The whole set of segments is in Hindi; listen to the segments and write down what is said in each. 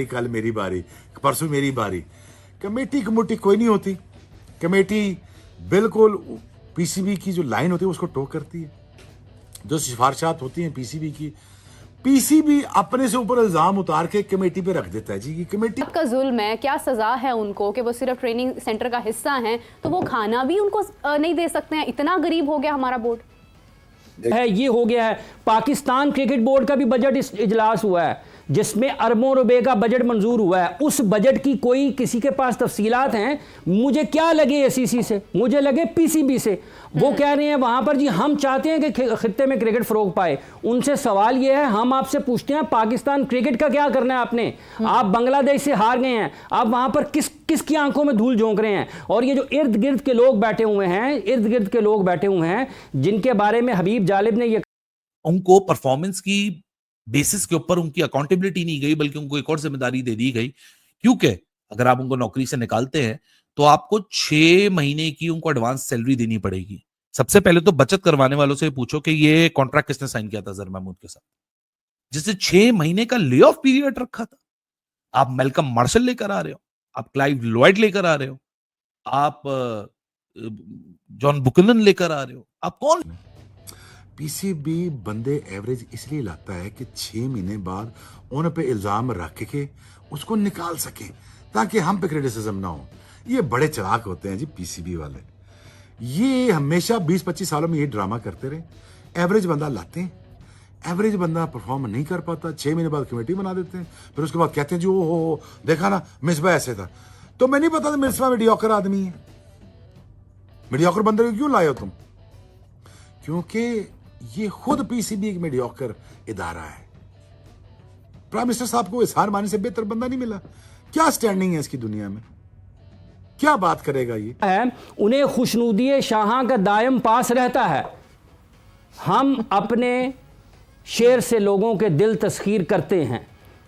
कल मेरी बारी, परसों मेरी बारी। कमेटी कमेटी कोई नहीं होती। कमेटी बिल्कुल पीसीबी की जो लाइन होती है उसको टो करती है। जो सिफारिशात होती हैं पीसीबी की, पीसीबी अपने से ऊपर इल्जाम उतार के कमेटी पे रख देता है जी कि कमेटी का जुल्म है। क्या सजा है उनको कि वो सिर्फ ट्रेनिंग सेंटर का हिस्सा हैं, तो वो खाना भी उनको नहीं दे सकते हैं? इतना गरीब हो गया हमारा बोर्ड है। ये हो गया है। पाकिस्तान क्रिकेट बोर्ड का भी बजट इजलास हुआ है जिसमें अरबों रुपए का बजट मंजूर हुआ है। उस बजट की कोई किसी के पास तफसीलात हैं? मुझे क्या लगे एसीसी से, मुझे लगे पीसीबी से। वो कह रहे हैं वहां पर जी हम चाहते हैं कि खित्ते में क्रिकेट फरोग पाए। उनसे सवाल यह है, हम आपसे पूछते हैं पाकिस्तान क्रिकेट का क्या करना है आपने? आप बांग्लादेश से हार गए हैं, आप वहां पर किसकी आंखों में धूल झोंक रहे हैं? और ये जो इर्द गिर्द के लोग बैठे हुए हैं जिनके बारे में हबीब जालिब ने ये उनको परफॉर्मेंस की बेसिस के ऊपर उनकी अकाउंटेबिलिटी नहीं गई, बल्कि उनको एक और जिम्मेदारी दे दी गई। क्योंकि अगर आप उनको नौकरी से निकालते हैं तो आपको 6 महीने की उनको एडवांस सैलरी देनी पड़ेगी। सबसे पहले तो बचत करवाने वालों से पूछो कि ये कॉन्ट्रैक्ट किसने साइन किया था अजहर महमूद के साथ, जिससे 6 महीने का ले ऑफ पीरियड रखा था। आप मेलकम मार्शल लेकर आ रहे हो, आप क्लाइव लॉयड लेकर आ रहे हो, आप जॉन बुकनन लेकर आ रहे हो, आप कौन? पीसीबी बंदे एवरेज इसलिए लाता है कि 6 महीने बाद उन पे इल्जाम रख के उसको निकाल सके ताकि हम पे क्रिटिसिज्म ना हो। ये बड़े चालाक होते हैं जी पीसीबी वाले। ये हमेशा 20-25 सालों में ये ड्रामा करते रहे। एवरेज बंदा लाते हैं, एवरेज बंदा परफॉर्म नहीं कर पाता, 6 महीने बाद कमेटी बना देते हैं, फिर उसके बाद कहते हैं जी ओ देखा ना मिसबा ऐसे था। तो मैं नहीं पता था मिसबा मीडियोकर आदमी है। मीडियोकर बंदे को क्यों लाए हो तुम? क्योंकि ये खुद पीसीबी एक मीडियोकर इदारा है। प्राइम मिनिस्टर साहब को एहसान मानी से बेहतर बंदा नहीं मिला। क्या स्टैंडिंग है इसकी दुनिया में? क्या बात करेगा ये? है उन्हें खुशनुदी शाह का दायम पास रहता है। हम अपने शेर से लोगों के दिल तस्खीर करते हैं,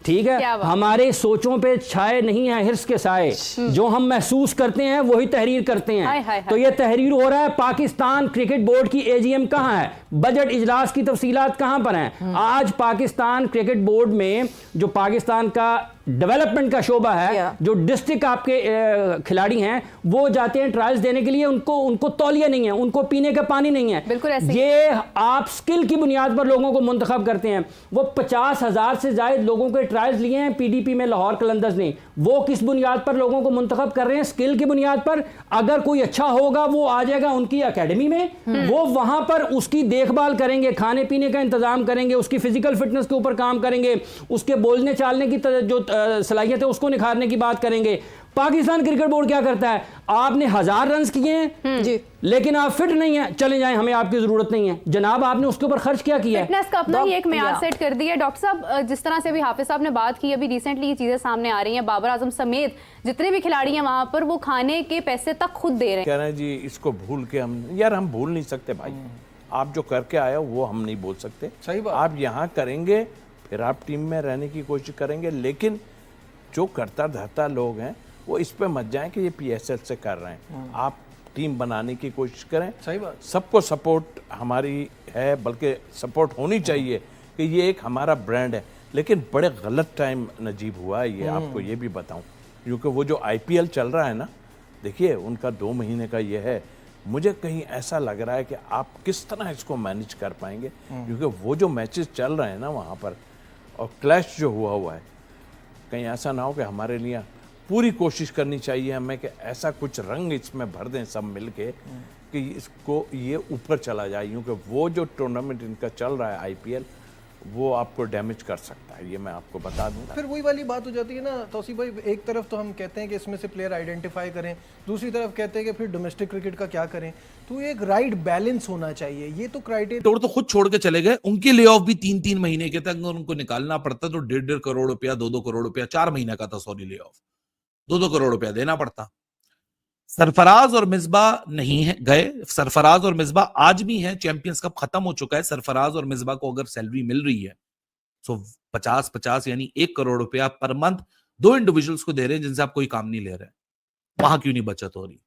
ठीक है। हमारे सोचों पे छाए नहीं है हिर्स के साए, जो हम महसूस करते हैं वही तहरीर करते हैं। हाय हाय हाय। तो ये तहरीर हो रहा है। पाकिस्तान क्रिकेट बोर्ड की एजीएम कहां है? बजट इजलास की तफसीलात कहां पर हैं? आज पाकिस्तान क्रिकेट बोर्ड में जो पाकिस्तान का डेवलपमेंट का शोबा है, जो डिस्ट्रिक्ट आपके खिलाड़ी हैं वो जाते हैं ट्रायल्स देने के लिए, उनको तौलिया नहीं है, उनको पीने का पानी नहीं है। बिल्कुल ऐसे ये आप स्किल की बुनियाद पर लोगों को मुंतखब करते हैं। वो 50,000 से ज्यादा लोगों के ट्रायल्स लिए हैं पीडीपी में लाहौर कलंदर्स ने। वो किस बुनियाद पर लोगों को मुंतखब कर रहे हैं? स्किल की बुनियाद पर। अगर कोई अच्छा होगा वो आ जाएगा उनकी एकेडमी में, वो वहां पर उसकी देखभाल करेंगे, खाने पीने का इंतजाम करेंगे, उसकी फिजिकल फिटनेस के ऊपर काम करेंगे, उसके बोलने चालने की जो सलाहियत है उसको निखारने की बात करेंगे। पाकिस्तान क्रिकेट बोर्ड क्या करता है? आपने 1000 रन किए हैं जी, लेकिन आप फिट नहीं है, चले जाएं, हमें आपकी जरूरत नहीं है। जनाब आपने उसके ऊपर खर्च क्या किया है? फिटनेस का अपना ही एक मेयार सेट कर दिया। डॉक्टर साहब, जिस तरह से अभी हाफिज साहब ने बात की, अभी रिसेंटली ये चीजें सामने आ रही हैं, बाबर आजम समेत जितने भी खिलाड़ी हैं वहां पर वो खाने के पैसे तक खुद दे रहे हैं। कह रहे हैं जी इसको भूल के हम भूल नहीं सकते भाई। आप जो करके आए हो वो हम नहीं बोल सकते। सही बात। आप यहाँ करेंगे, फिर आप टीम में रहने की कोशिश करेंगे, लेकिन जो करता धरता लोग हैं वो इस पे मत जाएं कि ये पीएसएल से कर रहे हैं। आप टीम बनाने की कोशिश करें। सही बात। सबको सपोर्ट हमारी है, बल्कि सपोर्ट होनी चाहिए कि ये एक हमारा ब्रांड है। लेकिन बड़े गलत टाइम नजीब हुआ है ये, आपको ये भी बताऊं, क्योंकि वो जो आईपीएल चल रहा है ना, देखिए उनका 2 महीने का ये है। मुझे कहीं ऐसा लग रहा है कि आप किस तरह इसको मैनेज कर पाएंगे, क्योंकि वो जो मैचेस चल रहे हैं ना वहाँ पर, और क्लैश जो हुआ है, कहीं ऐसा ना हो कि हमारे लिए पूरी कोशिश करनी चाहिए हमें कि ऐसा कुछ रंग इसमें भर दें सब मिलके कि इसको ये ऊपर चला जाए, क्योंकि वो जो टूर्नामेंट इनका चल रहा है आईपीएल, वो आपको डैमेज कर सकता है, ये मैं आपको बता दूंगा। फिर वही वाली बात हो जाती है ना तौसीफ भाई, एक तरफ तो हम कहते हैं कि इसमें से प्लेयर आइडेंटिफाई करें, दूसरी तरफ कहते हैं कि फिर डोमेस्टिक क्रिकेट का क्या करें। तो एक राइट बैलेंस होना चाहिए। ये तो क्राइटेरिया तोड़ तो खुद छोड़ के चले गए। उनके ले ऑफ भी 3-3 महीने के तक उनको निकालना पड़ता, तो 1.5 करोड़ रुपया, 2-2 करोड़ रुपया, 4 महीने का था सॉरी ले ऑफ, 2-2 करोड़ रुपया देना पड़ता। सरफराज और मिसबा नहीं है गए। सरफराज और मिसबा आज भी हैं, चैंपियंस कप खत्म हो चुका है। सरफराज और मिसबा को अगर सैलरी मिल रही है तो 50-50 यानी 1 करोड़ रुपया पर मंथ 2 इंडिविजुअल्स को दे रहे हैं जिनसे आप कोई काम नहीं ले रहे। वहां क्यों नहीं बचत हो रही?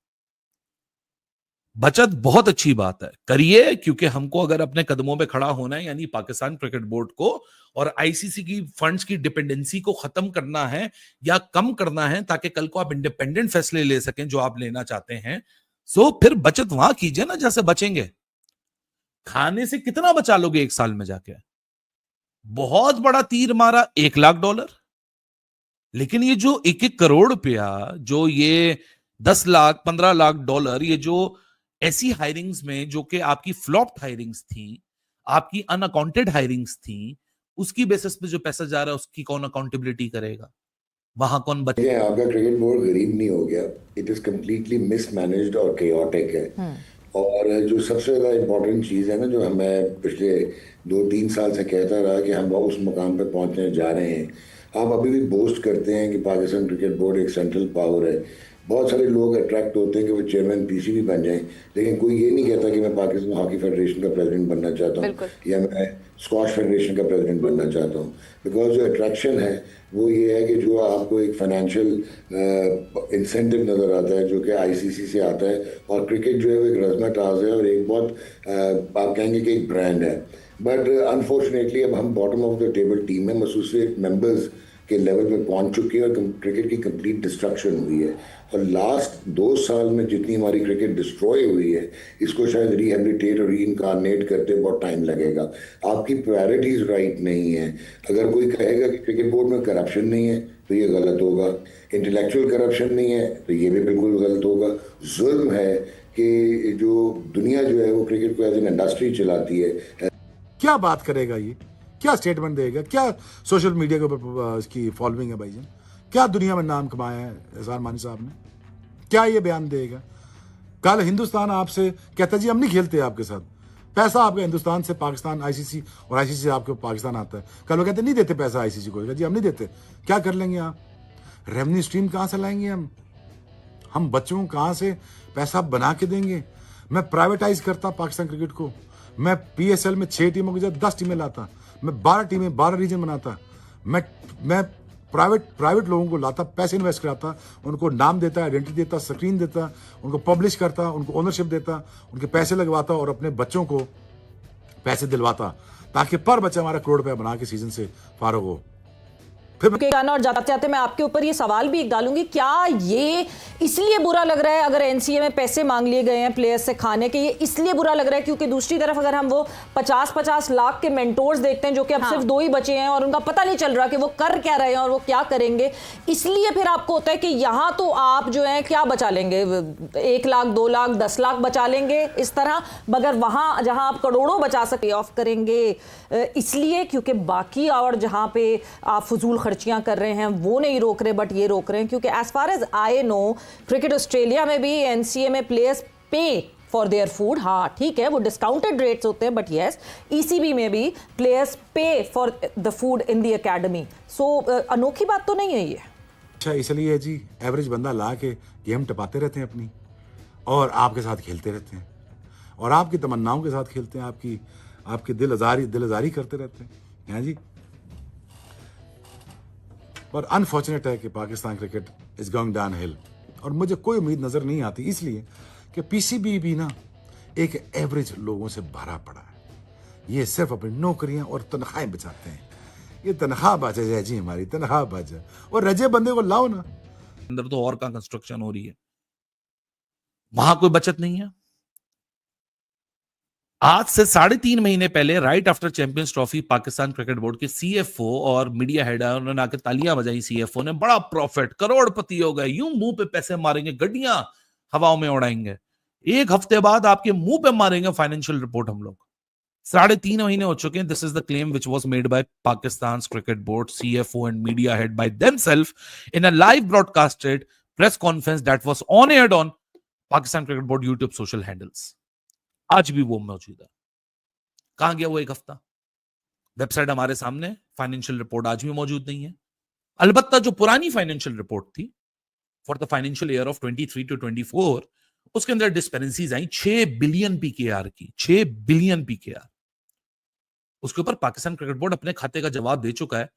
बचत बहुत अच्छी बात है, करिए, क्योंकि हमको अगर अपने कदमों पे खड़ा होना है, यानी पाकिस्तान क्रिकेट बोर्ड को और आईसीसी की फंड्स की डिपेंडेंसी को खत्म करना है या कम करना है, ताकि कल को आप इंडिपेंडेंट फैसले ले सकें जो आप लेना चाहते हैं। सो फिर बचत वहां कीजिए ना जैसे बचेंगे। खाने से कितना बचा लोगे एक साल में जाके? बहुत बड़ा तीर मारा, $1 लाख। लेकिन ये जो 1-1 करोड़ रुपया, जो ये 10 लाख, $15 लाख, ये जो ऐसी हायरिंग्स में जो कि आपकी फ्लॉप्ड हायरिंग्स थी, आपकी अनअकाउंटेड हायरिंग्स थी, उसकी बेसिस पे जो पैसा जा रहा है उसकी कौन अकाउंटेबिलिटी करेगा? वहां कौन बचे? ये आपका क्रिकेट बोर्ड गरीब नहीं हो गया, इट इज कम्प्लीटली मिसमैनेज्ड और केओटिक है। और जो सबसे ज़्यादा इम्पोर्टेंट चीज़ है ना, जो हमें पिछले 2-3 साल से कहता रहा कि हम उस मुकाम पर पहुंचने जा रहे हैं। आप अभी भी बोस्ट करते हैं कि पाकिस्तान क्रिकेट बोर्ड एक सेंट्रल पावर है, बहुत सारे लोग अट्रैक्ट होते हैं कि वो चेयरमैन पीसीबी बन जाएं, लेकिन कोई ये नहीं कहता कि मैं पाकिस्तान हॉकी फेडरेशन का प्रेसिडेंट बनना चाहता हूँ या मैं स्क्वाश फेडरेशन का प्रेसिडेंट बनना चाहता हूँ। बिकॉज जो अट्रैक्शन है वो ये है कि जो आपको एक फाइनेंशियल इंसेंटिव नज़र आता है जो कि आईसीसी से आता है, और क्रिकेट जो है वो एक रज़्म ताज़ है और एक बहुत आप कहेंगे कि एक ब्रांड है। बट अनफॉर्चुनेटली अब हम bottom of the table team में एसोसिएट मेंबर्स के लेवल पे पहुंच चुके हैं और क्रिकेट की कंप्लीट डिस्ट्रक्शन हुई है। और लास्ट 2 साल में जितनी हमारी क्रिकेट डिस्ट्रॉय हुई है, इसको शायद रिहेबिलिटेट और रीइनकारनेट करते बहुत टाइम लगेगा। आपकी प्रायोरिटीज़ राइट नहीं है। अगर कोई कहेगा कि क्रिकेट बोर्ड में करप्शन नहीं है तो ये गलत होगा, इंटेलेक्चुअल करप्शन नहीं है तो ये भी बिल्कुल गलत होगा। जुल्म है कि जो दुनिया जो है वो क्रिकेट को एज एन इंडस्ट्री चलाती है। क्या बात करेगा ये? क्या स्टेटमेंट देगा? क्या सोशल मीडिया के ऊपर इसकी फॉलोइंग है भाईजान? क्या दुनिया में नाम कमाया है एहसान मानी साहब ने? क्या ये बयान देगा? कल हिंदुस्तान आपसे कहता जी हम नहीं खेलते आपके साथ, पैसा आपका हिंदुस्तान से पाकिस्तान आईसीसी और आईसीसी से आपके पाकिस्तान आता है। कल वो कहते नहीं देते पैसा आईसीसी को, जी हम नहीं देते। क्या कर लेंगे आप? रेवेन्यू स्ट्रीम कहां से लाएंगे हम बच्चों को कहां से पैसा बना के देंगे? मैं प्राइवेटाइज करता पाकिस्तान क्रिकेट को, मैं पीएसएल में 6 टीमों की जगह 10 टीमें लाता, मैं 12 टीमें 12 रीजन बनाता, मैं प्राइवेट लोगों को लाता, पैसे इन्वेस्ट कराता, उनको नाम देता, आइडेंटिटी देता, स्क्रीन देता, उनको पब्लिश करता, उनको ओनरशिप देता, उनके पैसे लगवाता और अपने बच्चों को पैसे दिलवाता, ताकि पर बच्चा हमारा करोड़ रुपया बना के सीजन से फारूक हो। गाना और जाते जाते मैं आपके ऊपर ये सवाल भी एक डालूंगी, क्या ये इसलिए बुरा लग रहा है अगर एनसीए में पैसे मांग लिए गए हैं प्लेयर्स से खाने के, ये इसलिए बुरा लग रहा है क्योंकि दूसरी तरफ अगर हम वो 50-50 लाख के मेंटोर्स देखते हैं जो कि अब सिर्फ 2 ही बचे हैं और उनका पता नहीं चल रहा कि वो कर क्या रहे हैं और वो क्या करेंगे, इसलिए फिर आपको होता है कि यहाँ तो आप जो है क्या बचा लेंगे, 1 लाख 2 लाख 10 लाख बचा लेंगे इस तरह, मगर वहाँ जहाँ आप करोड़ों बचा सके ऑफ करेंगे इसलिए क्योंकि बाकी और जहाँ पे आप फजूल खर्चियां कर रहे हैं वो नहीं रोक रहे बट ये रोक रहे हैं। क्योंकि as far as I know cricket Australia में भी एनसीए में players pay for their food, हाँ ठीक है वो डिस्काउंटेड रेट्स होते हैं बट यस ईसीबी में भी players pay for the food in the academy. So अनोखी बात तो नहीं है ये। अच्छा इसलिए है जी, एवरेज बंदा ला के गेम टपाते रहते हैं अपनी और आपके साथ खेलते रहते हैं और आपकी तमन्नाओं के साथ खेलते हैं, आपकी दिल आजारी करते रहते हैं। हाँ जी, पर अनफॉर्चुनेट है कि Pakistan cricket is going down hill और मुझे कोई उम्मीद नजर नहीं आती, इसलिए कि पीसीबी भी ना एक एवरेज लोगों से भरा पड़ा है। ये सिर्फ अपनी नौकरियां और तनख्वाहें बचाते हैं। ये तनख्वाह बाजा जाए जी, हमारी तनख्वाह बाजा, और रजे बंदे को लाओ ना। अंदर तो और कहां कंस्ट्रक्शन हो रही है, वहां कोई बचत नहीं है। आज से 3.5 महीने पहले right after champions trophy Pakistan cricket board के सीएफओ और मीडिया हेड है, उन्होंने आकर तालियां बजाई। सीएफओ ने बड़ा प्रॉफिट, करोड़पति हो गए, यूं मुंह पे पैसे मारेंगे, गड्डियां हवाओं में उड़ाएंगे। 1 हफ्ते बाद आपके मुंह पे मारेंगे फाइनेंशियल रिपोर्ट हम लोग। 3.5 महीने हो चुके हैं। This is the claim which was made by Pakistan cricket board CFO and media head by themselves in a live broadcasted press conference that was on aired on Pakistan cricket board YouTube social handles. आज भी वो मौजूद है। कहां गया वो 1 हफ्ता? वेबसाइट हमारे सामने, फाइनेंशियल रिपोर्ट आज भी मौजूद नहीं है। अलबत्ता जो पुरानी फाइनेंशियल रिपोर्ट थी for the financial year of 23 to 24, उसके अंदर डिस्पेरेंसीज आई 6 बिलियन पीकेआर की, 6 बिलियन पीकेआर। उसके ऊपर पाकिस्तान क्रिकेट बोर्ड अपने खाते का जवाब दे चुका है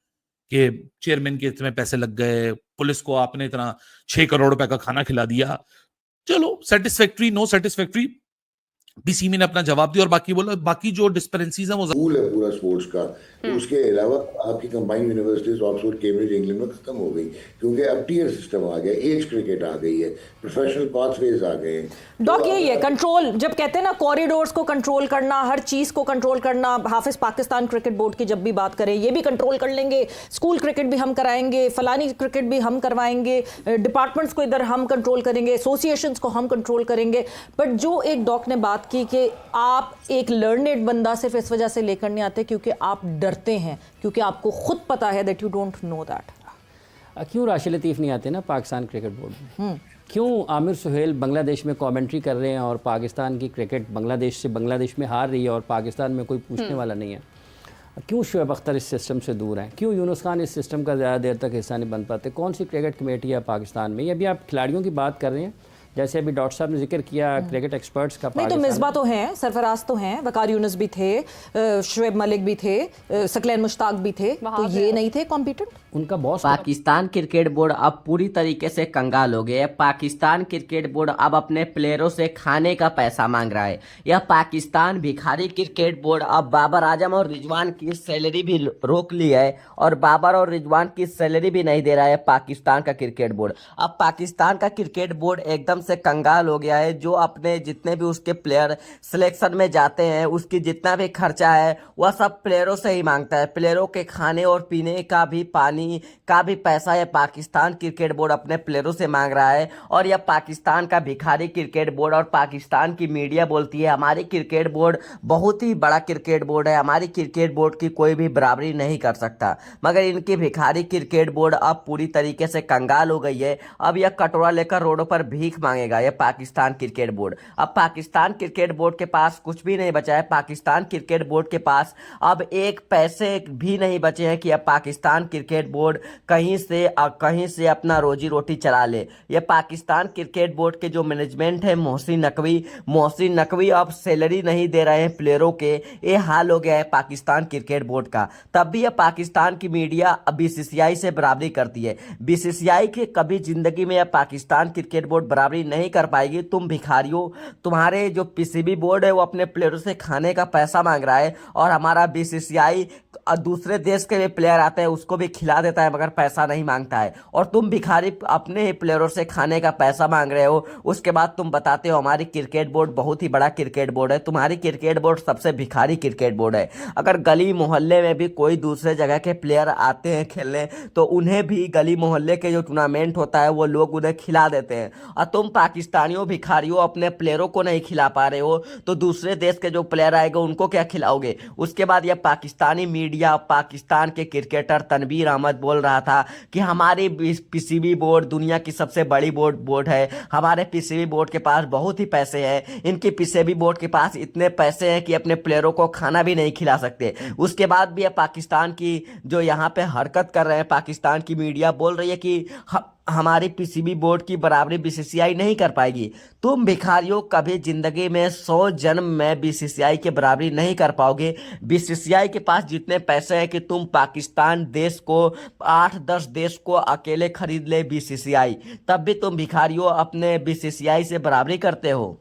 कि चेयरमैन के इतने पैसे लग गए, पुलिस को आपने इतना 6 करोड़ रुपए का खाना खिला दिया। चलो सेटिस्फैक्ट्री, नो सेटिस्फैक्ट्री, पीसीबी ने अपना जवाब दिया और बाकी बोला, बाकी जो डिस्पेरेंसीज हैं वो स्कूल है पूरा स्पोर्ट्स का, तो उसके अलावा आपकी combined universities Oxford Cambridge England में खत्म हो गई, क्योंकि अब टीयर सिस्टम आ गया, एज क्रिकेट आ गई है, प्रोफेशनल पाथवेज आ गए हैं। डॉक यही है कंट्रोल, जब कहते हैं ना कॉरिडोर्स को कंट्रोल करना, हर चीज को कंट्रोल करना। हाफिज पाकिस्तान क्रिकेट बोर्ड की जब भी बात करें, ये भी कंट्रोल कर लेंगे, स्कूल क्रिकेट भी हम कराएंगे, फलानी क्रिकेट भी हम करवाएंगे, डिपार्टमेंट्स को इधर हम कंट्रोल करेंगे, एसोसिएशंस को हम कंट्रोल करेंगे। बट जो एक डॉक ने बात की कि आप एक लर्नेड बंदा सिर्फ इस वजह से लेकर नहीं आते क्योंकि आप डरते हैं, क्योंकि आपको खुद पता है that you don't know that. क्यों राशिद लतीफ़ नहीं आते ना पाकिस्तान क्रिकेट बोर्ड में? क्यों आमिर सुहेल बांग्लादेश में कमेंट्री कर रहे हैं और पाकिस्तान की क्रिकेट बांग्लादेश में हार रही है और पाकिस्तान में कोई पूछने वाला नहीं है? क्यों शोएब अख्तर इस सिस्टम से दूर हैं? क्यों यूनुस खान इस सिस्टम का ज़्यादा देर तक हिस्सा नहीं बन पाते? कौन सी क्रिकेट कमेटी है पाकिस्तान में? ये अभी आप खिलाड़ियों की बात कर रहे हैं, जैसे अभी डॉक्टर साहब ने जिक्र किया क्रिकेट एक्सपर्ट्स का। नहीं तो मिसबा तो हैं, सरफराज तो हैं, वकार यूनुस भी थे, शुएब मलिक भी थे, सकलैन मुश्ताक भी थे, तो ये नहीं थे कॉम्पिटेंट? उनका बॉस पाकिस्तान क्रिकेट बोर्ड अब पूरी तरीके से कंगाल हो गया है। पाकिस्तान क्रिकेट बोर्ड अब अपने प्लेयरों से खाने का पैसा मांग रहा है। यह पाकिस्तान भिखारी क्रिकेट बोर्ड अब बाबर आजम और रिजवान की सैलरी भी रोक ली है और बाबर और रिजवान की सैलरी भी नहीं दे रहा है पाकिस्तान का क्रिकेट बोर्ड। अब पाकिस्तान का क्रिकेट बोर्ड एकदम से कंगाल हो गया है। जो अपने जितने भी उसके प्लेयर सिलेक्शन में जाते हैं, उसकी जितना भी खर्चा है वह सब प्लेयरों से ही मांगता है। प्लेयरों के खाने और पीने का भी, पानी का भी पैसा यह पाकिस्तान क्रिकेट बोर्ड अपने प्लेयरों से मांग रहा है। और यह पाकिस्तान का भिखारी क्रिकेट बोर्ड, और पाकिस्तान की मीडिया बोलती है हमारी क्रिकेट बोर्ड बहुत ही बड़ा क्रिकेट बोर्ड है, हमारी क्रिकेट बोर्ड की कोई भी बराबरी नहीं कर सकता। मगर इनकी भिखारी क्रिकेट बोर्ड अब पूरी तरीके से कंगाल हो गई है। अब यह कटोरा लेकर रोडों पर भीख मांगेगा यह पाकिस्तान क्रिकेट बोर्ड। अब पाकिस्तान क्रिकेट बोर्ड के पास कुछ भी नहीं बचा है। पाकिस्तान क्रिकेट बोर्ड के पास अब एक पैसे भी नहीं बचे हैं कि अब पाकिस्तान क्रिकेट बोर्ड कहीं से अपना रोजी रोटी चला ले। यह पाकिस्तान क्रिकेट बोर्ड के जो मैनेजमेंट है मोहसिन नकवी अब सैलरी नहीं दे रहे हैं प्लेयरों के। ये हाल हो गया है पाकिस्तान क्रिकेट बोर्ड का। तब भी यह पाकिस्तान की मीडिया बीसीसीआई से बराबरी करती है। बीसीसीआई के कभी जिंदगी में यह पाकिस्तान क्रिकेट बोर्ड बराबरी नहीं कर पाएगी। तुम भिखारियों, तुम्हारे जो पीसीबी बोर्ड है वो अपने प्लेयरों से खाने का पैसा मांग रहा है और हमारा बीसीसीआई दूसरे देश के भी प्लेयर आते हैं उसको भी खिला देता है मगर पैसा नहीं मांगता है। और तुम भिखारी अपने ही प्लेयरों से खाने का पैसा मांग रहे हो, उसके बाद तुम बताते हो हमारी क्रिकेट बोर्ड बहुत ही बड़ा क्रिकेट बोर्ड है। तुम्हारी क्रिकेट बोर्ड सबसे भिखारी क्रिकेट बोर्ड है। अगर गली मोहल्ले में भी कोई दूसरे जगह के प्लेयर आते हैं खेलने तो उन्हें भी गली मोहल्ले के जो टूर्नामेंट होता है वो लोग उन्हें खिला देते हैं। और तुम पाकिस्तानियों भिखारियों अपने प्लेयरों को नहीं खिला पा रहे हो तो दूसरे देश के जो प्लेयर आएगा उनको क्या खिलाओगे? उसके बाद यह पाकिस्तानी मीडिया, पाकिस्तान के क्रिकेटर तनवीर अहमद बोल रहा था कि हमारी पीसीबी बोर्ड दुनिया की सबसे बड़ी बोर्ड है, हमारे पीसीबी बोर्ड के पास बहुत ही पैसे हैं। इनकी पीसीबी बोर्ड के पास इतने पैसे हैं कि अपने प्लेयरों को खाना भी नहीं खिला सकते। उसके बाद भी पाकिस्तान की जो यहाँ पे हरकत कर रहे हैं, पाकिस्तान की मीडिया बोल रही है कि हमारी पीसीबी बोर्ड की बराबरी बीसीसीआई नहीं कर पाएगी। तुम भिखारियों कभी जिंदगी में 100 जन्म में बीसीसीआई के बराबरी नहीं कर पाओगे। बीसीसीआई के पास जितने पैसे हैं कि तुम पाकिस्तान देश को 8-10 देश को अकेले खरीद ले बीसीसीआई, तब भी तुम भिखारियों अपने बीसीसीआई से बराबरी करते हो।